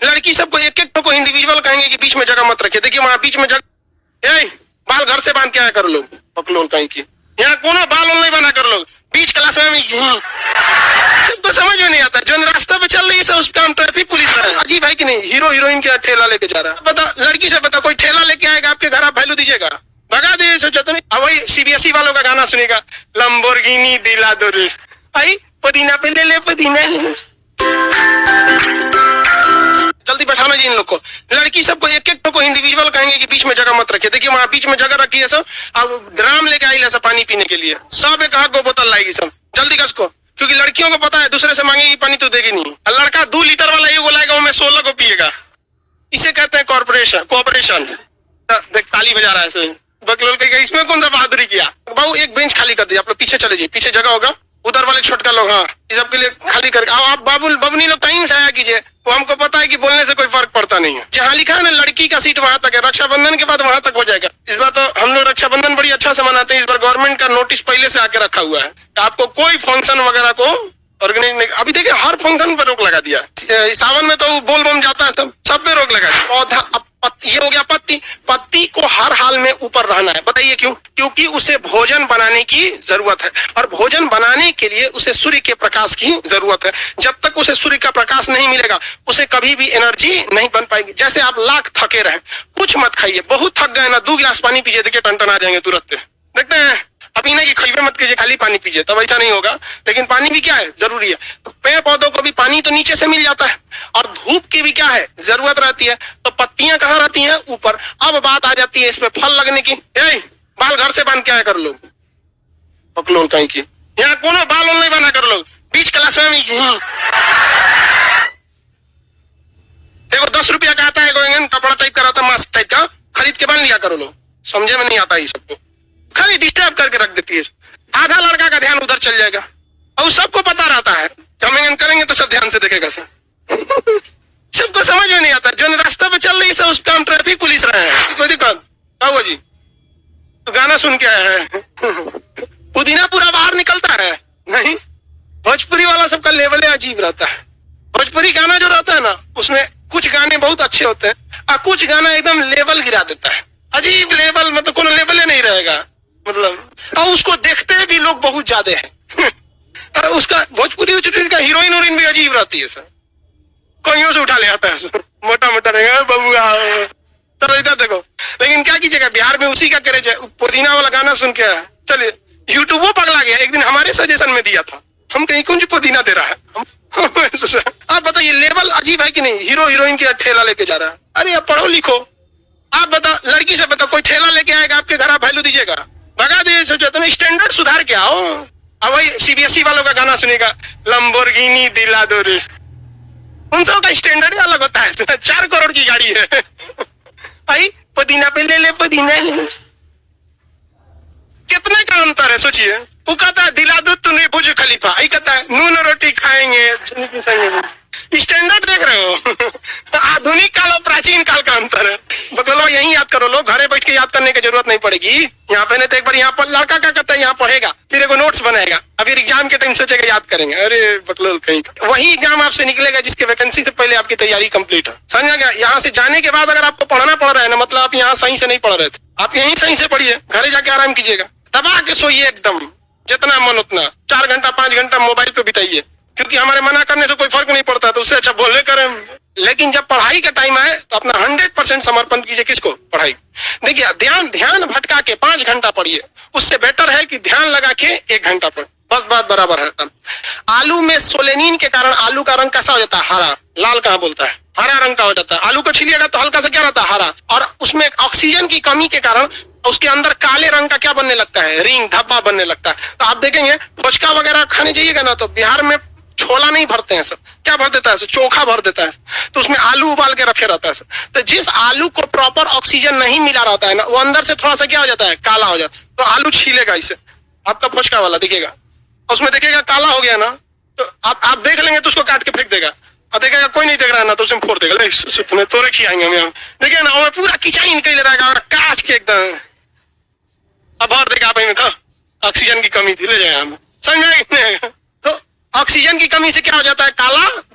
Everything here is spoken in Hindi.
लड़की सबको एक एक को इंडिविजुअल कहेंगे कि बीच में जगह मत रखे। देखिए वहां बीच में जगह, बाल घर से बांध के आया करो लोग, पकलोल कहीं की यहाँ कोनो बाल नहीं बना कर लोग बीच क्लास में सबको समझ में नहीं आता। जो रास्ता पे चल रही है उसका हम ट्रैफिक पुलिस है। अजीब है कि नहीं, हीरो हीरोइन के ठेला लेके जा रहा है। बता लड़की से बता, कोई ठेला लेके आएगा आपके घर, आप वैल्यू दीजिएगा, भगा दीजिए। सोचा तो नहीं। अब वही सीबीएसई वालों का गाना सुनेगा, लंबोर्गिनी दिला दो रे, आई पुदीना पे ले ले पुदीना। जल्दी बैठाना जी इन लोग को। लड़की सबको एक एक को इंडिविजुअल कहेंगे कि बीच में जगह मत रखे। देखिए वहां बीच में जगह रखी है सब। अब ड्राम लेके आई सब पानी पीने के लिए, सब एक हाथ को बोतल लाएगी सब, जल्दी कस को, क्योंकि लड़कियों को पता है दूसरे से मांगेगी पानी तो देगी नहीं। लड़का 2 लीटर वाला ये लाएगा, वो में 16 को पिएगा। इसे कहते हैं कॉर्पोरेशन। देख ताली बजा रहा है सही बकलोल कहेगा, इसमें कौन सा बहादुरी किया। बाबू एक बेंच खाली कर दिया, आप लोग पीछे चले जाइए, पीछे जगह होगा, उधर वाले छोटका लोग, हाँ इस सबके लिए खाली करके आओ। आप बबनी लोग टाइम से आया कीजिए, वो हमको पता है कि बोलने से कोई फर्क पड़ता नहीं है। जहाँ लिखा है ना लड़की का सीट वहां तक है, रक्षाबंधन के बाद वहां तक हो जाएगा। इस बार तो हम लोग रक्षाबंधन बड़ी अच्छा से मनाते हैं। इस बार गवर्नमेंट का नोटिस पहले से आके रखा हुआ है, आपको कोई फंक्शन वगैरह को ऑर्गेनाइज नहीं। अभी देखिए हर फंक्शन पर रोक लगा दिया। सावन में तो बोल बम जाता है, सब पे रोक लगा। पौधा ये हो गया पत्ती को हर हाल में ऊपर रहना है। बताइए क्यों? क्योंकि उसे भोजन बनाने की जरूरत है, और भोजन बनाने के लिए उसे सूर्य के प्रकाश की जरूरत है। जब तक उसे सूर्य का प्रकाश नहीं मिलेगा उसे कभी भी एनर्जी नहीं बन पाएगी। जैसे आप लाख थके रहे, कुछ मत खाइए, बहुत थक गए ना 2 गिलास पानी पीजिए, देखिए टन आ जाएंगे तुरंत। देखते हैं अभी नहीं कि खइबे मत कीजिए, खाली पानी पीजिए, तब ऐसा नहीं होगा। लेकिन पानी भी क्या है, जरूरी है। पेड़ पौधों को भी पानी तो नीचे से मिल जाता है, और धूप की भी क्या है, जरूरत रहती है। तो पत्तियां कहाँ रहती हैं, ऊपर। अब बात आ जाती है इसमें फल लगने की। बाल घर से बांध के आया कर लोग, पकलोल कहीं की यहाँ कोनो बाल नहीं बना कर लोग बीच क्लास में। देखो 10 रुपया का आता है कपड़ा टाइप का रहता है, मास्क टाइप का, खरीद के बांध लिया करो लोग। समझे में नहीं आता ये सबको, खाली डिस्टर्ब करके रख देती है। आधा लड़का का ध्यान उधर चल जाएगा, और सबको पता रहता है हम करेंगे तो सब ध्यान से देखेगा सर। सबको समझ में नहीं आता। जो रास्ता पे चल रही है उसका हम ट्रैफिक पुलिस रहे हैं। कोई दिक्कत हुआ जी? तो गाना सुन के आया है, पुदीना पूरा बाहर निकलता है नहीं। भोजपुरी वाला सबका लेवल अजीब रहता है। भोजपुरी गाना जो रहता है ना, उसमें कुछ गाने बहुत अच्छे होते हैं, और कुछ गाना एकदम लेवल गिरा देता है। अजीब लेवल, मतलब कोनो लेवल नहीं रहेगा, मतलब। और उसको देखते भी लोग बहुत ज्यादा है। और उसका भोजपुरी का हीरोइन भी अजीब रहती है सर, कोइयों से उठा ले आता है सर, मोटा रहेगा बबुआ। चलो इधर देखो। लेकिन क्या कीजिएगा, बिहार में उसी का क्रेज है। पुदीना वाला गाना सुन के चलिए यूट्यूब वो पगला गया। एक दिन हमारे सजेशन में दिया था, हम कहीं कौन पुदीना दे रहा है। आप बताइए लेवल अजीब है कि नहीं। हीरो हीरोइन के ठेला लेके जा रहा है। अरे आप पढ़ो लिखो। आप बता लड़की से बता, कोई ठेला लेके आएगा आपके घर, आप वैल्यू दीजिएगा, भगा दीजिए। सोचा तो नहीं, स्टैंडर्ड सुधार के आओ। अब वही सीबीएसई वालों का गाना सुनेगा, लंबोर्गिनी दिला दो रे, उन सब का स्टैंडर्ड अलग होता है। 4 करोड़ की गाड़ी है, आई पुदीना पे ले ले पुदीना। कितने का अंतर है सोचिए। वो कहता है दिला दूध तू नहीं बुर्ज खलीफा, आई कहता है नून रोटी खाएंगे। स्टैंडर्ड देख रहे हो। आधुनिक काल और प्राचीन काल का अंतर है। बकलो यही याद करो लोग, घरे बैठ के याद करने की जरूरत नहीं पड़ेगी। यहाँ पे नहीं तो एक बार यहाँ पर लड़का क्या करता है, यहाँ पढ़ेगा, फिर एगो नोट्स बनाएगा, फिर एग्जाम के टाइम सोचेगा याद करेंगे। अरे बकलोल कहीं वही एग्जाम आपसे निकलेगा जिसके वैकेंसी से पहले आपकी तैयारी कंप्लीट है। समझा गया? यहाँ से जाने के बाद अगर आपको पढ़ना पड़ रहा है ना, मतलब आप यहाँ सही से नहीं पढ़ रहे थे, आप यहीं सही से पढ़िए, घरे जाके आराम कीजिएगा, दबा के सोइए एकदम, जितना मन उतना। 4 घंटा 5 घंटा मोबाइल पे बिताइए, क्योंकि हमारे मना करने से कोई फर्क नहीं पड़ता, तो उससे अच्छा बोले करें। लेकिन जब पढ़ाई का टाइम आए तो अपना 100% समर्पण कीजिए। किसको? पढ़ाई। देखिए ध्यान भटका के 5 घंटा पढ़िए, उससे बेटर है कि ध्यान लगा के 1 घंटा पढ़, बस बात बराबर है। आलू में सोलेनिन के कारण आलू का रंग कैसा हो जाता है? हरा। लाल कहाँ बोलता है, हरा रंग का हो जाता है। आलू को छीलिएगा तो हल्का सा क्या रहता है? हरा। और उसमें ऑक्सीजन की कमी के कारण उसके अंदर काले रंग का क्या बनने लगता है? रिंग, धब्बा बनने लगता है। तो आप देखेंगे फोचका वगैरह खाने जाइएगा ना, तो बिहार में छोला नहीं भरते हैं सर, क्या भर देता है? चोखा भर देता है। तो उसमें आलू उबाल के रखे रहता है सर। तो जिस आलू को प्रॉपर ऑक्सीजन नहीं मिला रहता है ना, वो अंदर से थोड़ा सा क्या हो जाता है? काला हो जाता है। तो आलू छीलेगा इसे, आपका फोचका वाला दिखेगा, उसमें देखिएगा काला हो गया ना, तो आप देख लेंगे तो उसको काट के फेंक देगा। और देखेगा कोई नहीं देख रहा है ना, तो उसमें फोड़ देगा, तोरे खियाएंगे हम। देखिए ना, वो पूरा किचाइन निकल रहेगा, काच के एकदम अब भर देगा। आप ऑक्सीजन की कमी थी, ले जाए हम, समझे? तो ऑक्सीजन की कमी से क्या हो जाता है? काला